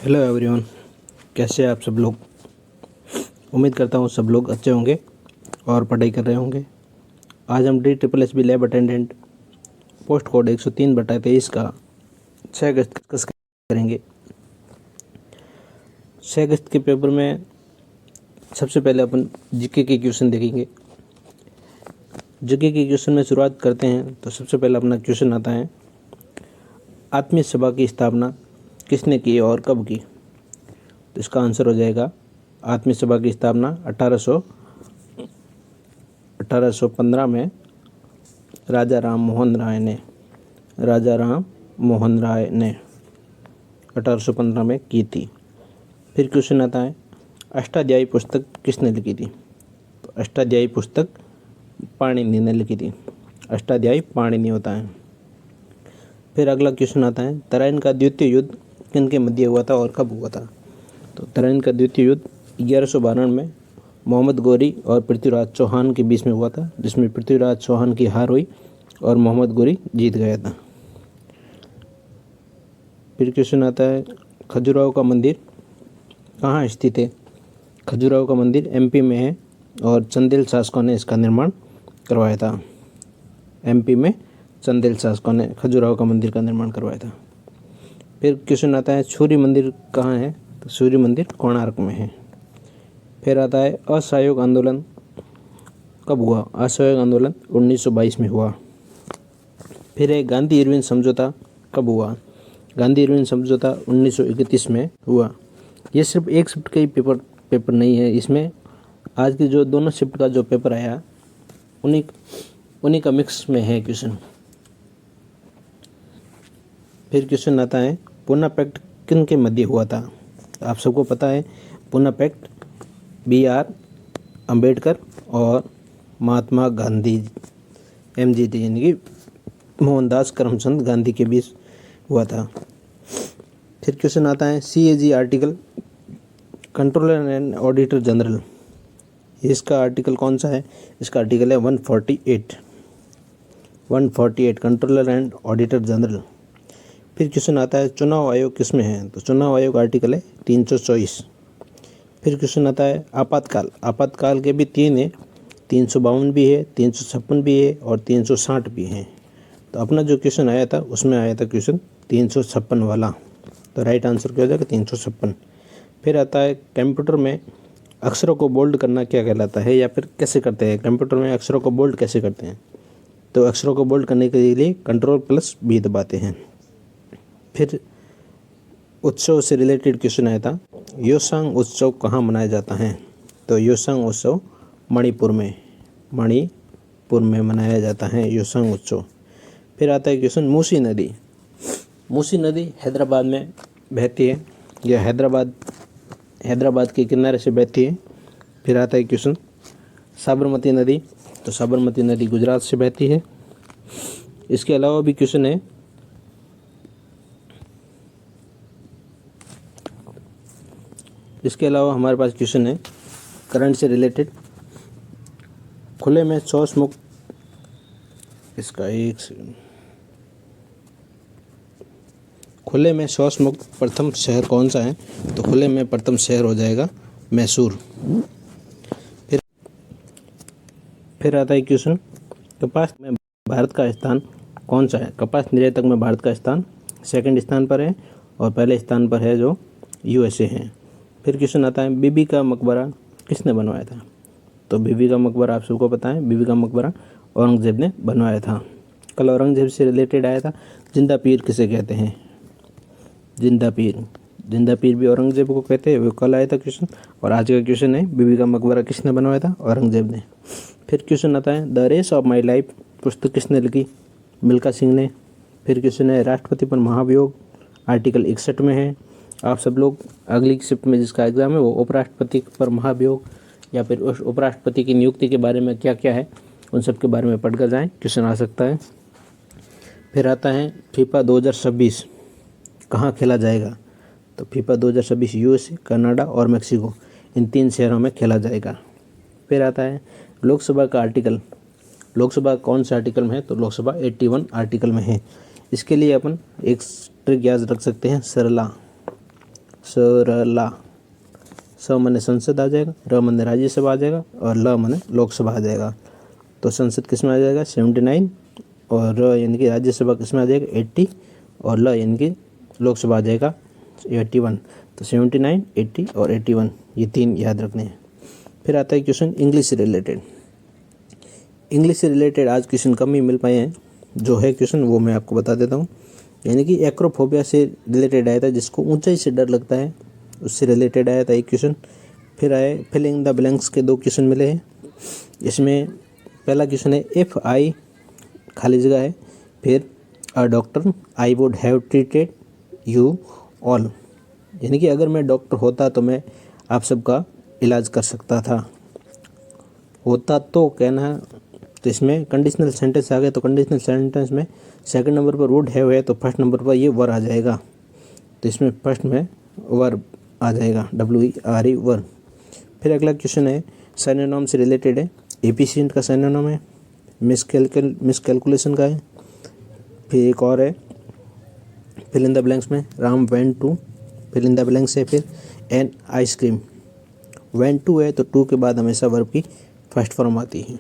Hello everyone, कैसे हैं आप सब लोग। उम्मीद करता हूँ सब लोग अच्छे होंगे और पढ़ाई कर रहे होंगे। आज हम DSSB lab attendant post code 103/23 का 6 अगस्त डिस्कस करेंगे। 6 अगस्त के पेपर में सबसे पहले अपन जीके के क्वेश्चन देखेंगे। जीके के क्वेश्चन में शुरुआत करते हैं तो सबसे पहले अपना क्वेश्चन आता है, आत्मीय सभा की स्थापना किसने की और कब की। तो इसका आंसर हो जाएगा, आत्मीय सभा की स्थापना 1815 में राजा राम मोहन राय ने 1815 में की थी। फिर क्वेश्चन आता है, अष्टाध्यायी पुस्तक किसने लिखी थी। तो अष्टाध्यायी पुस्तक पाणिनि ने लिखी थी। अष्टाध्यायी पाणिनि होता है। फिर अगला क्वेश्चन आता है, तराइन का द्वितीय युद्ध किनके मध्य हुआ था और कब हुआ था। तो तराइन का द्वितीय युद्ध 1192 में मोहम्मद गोरी और पृथ्वीराज चौहान के बीच में हुआ था, जिसमें पृथ्वीराज चौहान की हार हुई और मोहम्मद गोरी जीत गया था। फिर क्वेश्चन आता है, खजुराहो का मंदिर कहाँ स्थित है। खजुराहो का मंदिर MP में है और चंदेल शासकों ने इसका निर्माण करवाया था। MP में चंदेल शासकों ने खजुराहो का मंदिर का निर्माण करवाया था। फिर क्वेश्चन आता है, सूर्य मंदिर कहाँ है। तो सूर्य मंदिर कोणार्क में है। फिर आता है, असहयोग आंदोलन कब हुआ। असहयोग आंदोलन 1922 में हुआ। फिर है, गांधी इरविन समझौता कब हुआ। गांधी इरविन समझौता 1931 में हुआ। ये सिर्फ एक शिफ्ट का ही पेपर नहीं है, इसमें आज की जो दोनों शिफ्ट का जो पेपर आया उन्हीं का मिक्स में है क्वेश्चन। फिर क्वेश्चन आता है, पूना पैक्ट किन के मध्य हुआ था। आप सबको पता है, पूना पैक्ट BR अम्बेडकर और महात्मा गांधी MGT यानी कि मोहनदास करमचंद गांधी के बीच हुआ था। फिर क्वेश्चन आता है, CAG article controller and auditor general, इसका आर्टिकल कौन सा है। इसका आर्टिकल है 148 कंट्रोलर एंड ऑडिटर जनरल। फिर क्वेश्चन आता है, चुनाव आयोग किस में है। तो चुनाव आयोग आर्टिकल है 324। फिर क्वेश्चन आता है, आपातकाल के भी 3 है, 352 भी है, 356 भी है और 360 भी है। तो अपना जो क्वेश्चन आया था उसमें आया था क्वेश्चन 356 वाला। तो राइट आंसर क्या हो जाएगा, 356। फिर आता है, कंप्यूटर में अक्षरों को बोल्ड करना क्या कहलाता है या फिर कैसे करते हैं। कंप्यूटर में अक्षरों को बोल्ड कैसे करते हैं। तो अक्षरों को बोल्ड करने के लिए Ctrl+B दबाते हैं। फिर उत्सव से रिलेटेड क्वेश्चन आया था, योसांग उत्सव कहाँ मनाया जाता है। तो योसांग उत्सव मणिपुर में मनाया जाता है योसांग उत्सव। फिर आता है क्वेश्चन, मूसी नदी हैदराबाद में बहती है या हैदराबाद के किनारे से बहती है। फिर आता है क्वेश्चन, साबरमती नदी। तो साबरमती नदी गुजरात से बहती है। इसके अलावा भी क्वेश्चन है, इसके अलावा हमारे पास क्वेश्चन है करंट से रिलेटेड, खुले में शौच मुक्त खुले में शौच मुक्त प्रथम शहर कौन सा है। तो खुले में प्रथम शहर हो जाएगा मैसूर। फिर आता है क्वेश्चन, कपास में भारत का स्थान कौन सा है। कपास निर्यातक में भारत का स्थान 2nd स्थान पर है और पहले स्थान पर है जो USA है। फिर क्वेश्चन आता है, बीबी का मकबरा किसने बनवाया था। तो बीबी का मकबरा आप सबको पता है, बीबी का मकबरा औरंगजेब ने बनवाया था। कल औरंगजेब से रिलेटेड आया था, जिंदा पीर किसे कहते हैं। जिंदा पीर भी औरंगजेब को कहते हैं, वो कल आया था क्वेश्चन। और आज का क्वेश्चन है, बीबी का मकबरा किसने बनवाया था। औरंगजेब ने। फिर क्वेश्चन आता है, the race of my life पुस्तक किसने लिखी। मिल्खा सिंह ने। फिर क्वेश्चन है, राष्ट्रपति पर महाभियोग आर्टिकल 61 में है। आप सब लोग अगली शिफ्ट में जिसका एग्ज़ाम है वो उपराष्ट्रपति पर महाभियोग या फिर उस उपराष्ट्रपति की नियुक्ति के बारे में क्या क्या है उन सब के बारे में पढ़कर जाएं, क्वेश्चन आ सकता है। फिर आता है, FIFA 2026 कहाँ खेला जाएगा। तो FIFA 2026 USA, कनाडा और मेक्सिको, इन 3 शहरों में खेला जाएगा। फिर आता है, लोकसभा का आर्टिकल, लोकसभा कौन से आर्टिकल में है। तो लोकसभा 81 आर्टिकल में है। इसके लिए अपन एक ट्रिक याद रख सकते हैं, सरला। स माने संसद आ जाएगा, र माने राज्यसभा आ जाएगा और ल माने लोकसभा आ जाएगा। तो संसद किस में आ जाएगा 79 और र यानी कि राज्यसभा किस में आ जाएगा 80 और ल यानी कि लोकसभा आ जाएगा 81। तो 79, 80 और 81 ये 3 याद रखने हैं। फिर आता है क्वेश्चन इंग्लिश से रिलेटेड। इंग्लिश से रिलेटेड आज क्वेश्चन कम ही मिल पाए हैं, जो है क्वेश्चन वो मैं आपको बता देता हूँ। यानी कि एक्रोफोबिया से रिलेटेड आया था, जिसको ऊंचाई से डर लगता है, उससे रिलेटेड आया था एक क्वेश्चन। फिर आए फिलिंग द ब्लैंक्स के 2 क्वेश्चन मिले हैं। इसमें पहला क्वेश्चन है इफ़ आई खाली जगह है, फिर a doctor I would have treated you all. यानी कि अगर मैं डॉक्टर होता तो मैं आप सबका इलाज कर सकता था। होता तो कहना है, तो इसमें कंडीशनल सेंटेंस आ गया। तो कंडीशनल सेंटेंस में सेकंड नंबर पर वुड हैव है, तो फर्स्ट नंबर पर ये वर आ जाएगा। तो इसमें फर्स्ट में वर आ जाएगा, WERE वर। फिर अगला क्वेश्चन है सिनोनिम से रिलेटेड है। एफिशिएंट का सिनोनिम है, मिसकैलकुलेशन का है। फिर एक और है फिल इन द ब्लैंक्स में Ram went to fill in the blanks है। फिर एन आइसक्रीम। वेंट टू है तो टू के बाद हमेशा वर्ब की फर्स्ट फॉर्म आती है,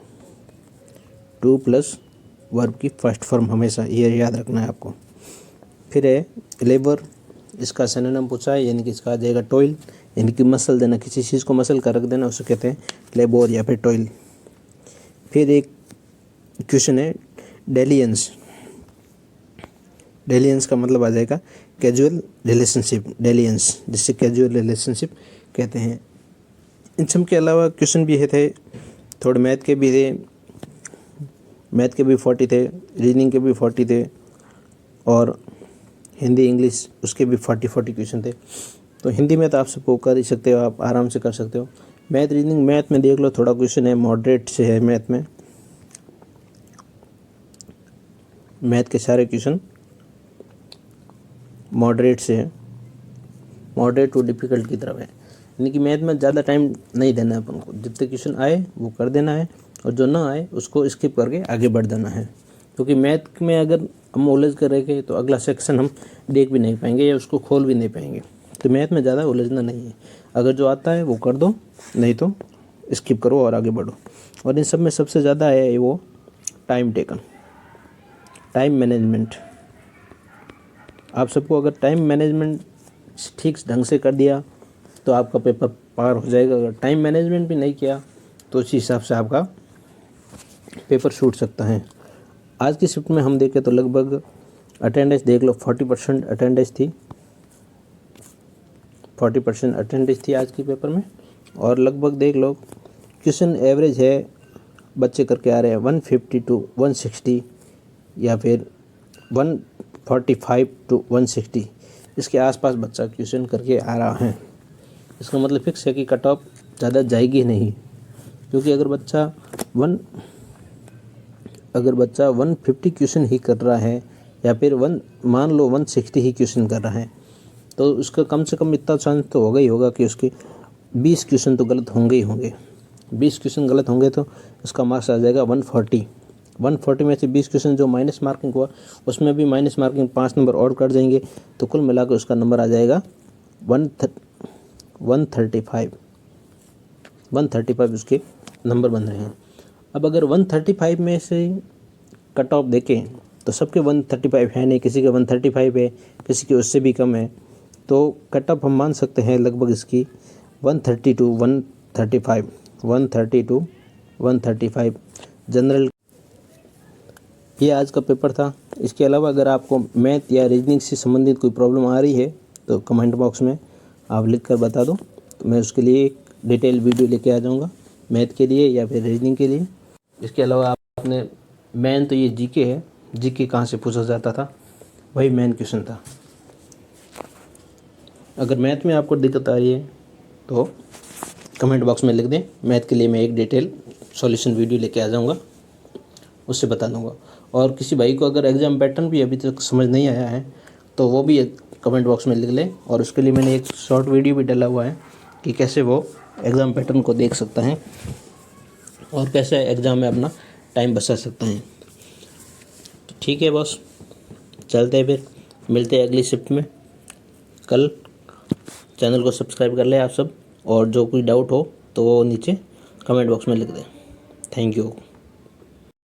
2 प्लस वर्ब की फर्स्ट फॉर्म हमेशा, ये याद रखना है आपको। फिर है लेबर, इसका सिनोनिम पूछा है, यानी कि इसका आ जाएगा टॉयल, यानी कि मसल देना, किसी चीज़ को मसल कर रख देना, उसे कहते हैं लेबर या फिर टॉयल। फिर एक क्वेश्चन है डेलियंस। डेलियंस का मतलब आ जाएगा कैजुअल रिलेशनशिप, डेलियंस जिससे कैजुअल रिलेशनशिप कहते हैं। इन सब के अलावा क्वेश्चन भी थे, थोड़े मैथ के भी थे, मैथ के भी 40 थे, रीजनिंग के भी 40 थे और हिंदी इंग्लिश उसके भी 40 क्वेश्चन थे। तो हिंदी में तो आप सबको कर ही सकते हो, आप आराम से कर सकते हो। मैथ रीजनिंग, मैथ में देख लो थोड़ा क्वेश्चन है मॉडरेट से है। मैथ में मैथ के सारे क्वेश्चन मॉडरेट से है, मॉडरेट टू डिफ़िकल्ट की तरफ है। यानी कि मैथ में ज़्यादा टाइम नहीं देना है अपन को, जितने क्वेश्चन आए वो कर देना है और जो ना आए उसको स्किप करके आगे बढ़ जाना है। क्योंकि मैथ में अगर हम उलझ कर रह गए तो अगला सेक्शन हम देख भी नहीं पाएंगे या उसको खोल भी नहीं पाएंगे। तो मैथ में ज़्यादा उलझना नहीं है, अगर जो आता है वो कर दो, नहीं तो स्किप करो और आगे बढ़ो। और इन सब में सबसे ज़्यादा है वो टाइम टेकन, टाइम मैनेजमेंट। आप सबको अगर टाइम मैनेजमेंट ठीक ढंग से कर दिया तो आपका पेपर पार हो जाएगा। अगर टाइम मैनेजमेंट भी नहीं किया तो उसी हिसाब से आपका पेपर छूट सकता है। आज की शिफ्ट में हम देखें तो लगभग अटेंडेंस देख लो 40% अटेंडेंस थी, 40% अटेंडेंस थी आज के पेपर में। और लगभग देख लो क्वेश्चन एवरेज है, बच्चे करके आ रहे हैं 150 to 160 या फिर 145 to 160, इसके आसपास बच्चा क्वेश्चन करके आ रहा है। इसका मतलब फिक्स है कि कट ऑफ ज़्यादा जाएगी नहीं, क्योंकि अगर बच्चा 150 क्वेश्चन ही कर रहा है या फिर मान लो 160 ही क्वेश्चन कर रहा है, तो उसका कम से कम इतना चांस तो होगा ही होगा कि उसके 20 क्वेश्चन तो गलत होंगे ही होंगे। 20 क्वेश्चन गलत होंगे तो उसका मार्क्स आ जाएगा 140 में से 20 क्वेश्चन जो माइनस मार्किंग हुआ उसमें भी माइनस मार्किंग 5 नंबर और कट जाएंगे, तो कुल मिलाकर उसका नंबर आ जाएगा 135 उसके नंबर बन रहे हैं। अब अगर 135 में से कट ऑफ देखें तो सबके 135 है नहीं, किसी के 135 है, किसी के उससे भी कम है, तो कट ऑफ हम मान सकते हैं लगभग इसकी 130 to 135 जनरल। ये आज का पेपर था। इसके अलावा अगर आपको मैथ या रीजनिंग से संबंधित कोई प्रॉब्लम आ रही है तो कमेंट बॉक्स में आप लिख कर बता दो, तो मैं उसके लिए एक डिटेल वीडियो लेके आ जाऊँगा, मैथ के लिए या फिर रीजनिंग के लिए। इसके अलावा आपने मेन तो ये जीके है, जीके कहाँ से पूछा जाता था वही मेन क्वेश्चन था। अगर मैथ में आपको दिक्कत आ रही है तो कमेंट बॉक्स में लिख दें, मैथ के लिए मैं एक डिटेल सॉल्यूशन वीडियो लेके आ जाऊँगा, उससे बता दूँगा। और किसी भाई को अगर एग्ज़ाम पैटर्न भी अभी तक समझ नहीं आया है तो वो भी कमेंट बॉक्स में लिख लें, और उसके लिए मैंने एक शॉर्ट वीडियो भी डाला हुआ है कि कैसे वो एग्ज़ाम पैटर्न को देख सकता है और कैसे एग्ज़ाम में अपना टाइम बचा सकता है। तो ठीक है बॉस, चलते हैं फिर, मिलते हैं अगली शिफ्ट में कल। चैनल को सब्सक्राइब कर ले आप सब, और जो कोई डाउट हो तो वो नीचे कमेंट बॉक्स में लिख दें। Thank you.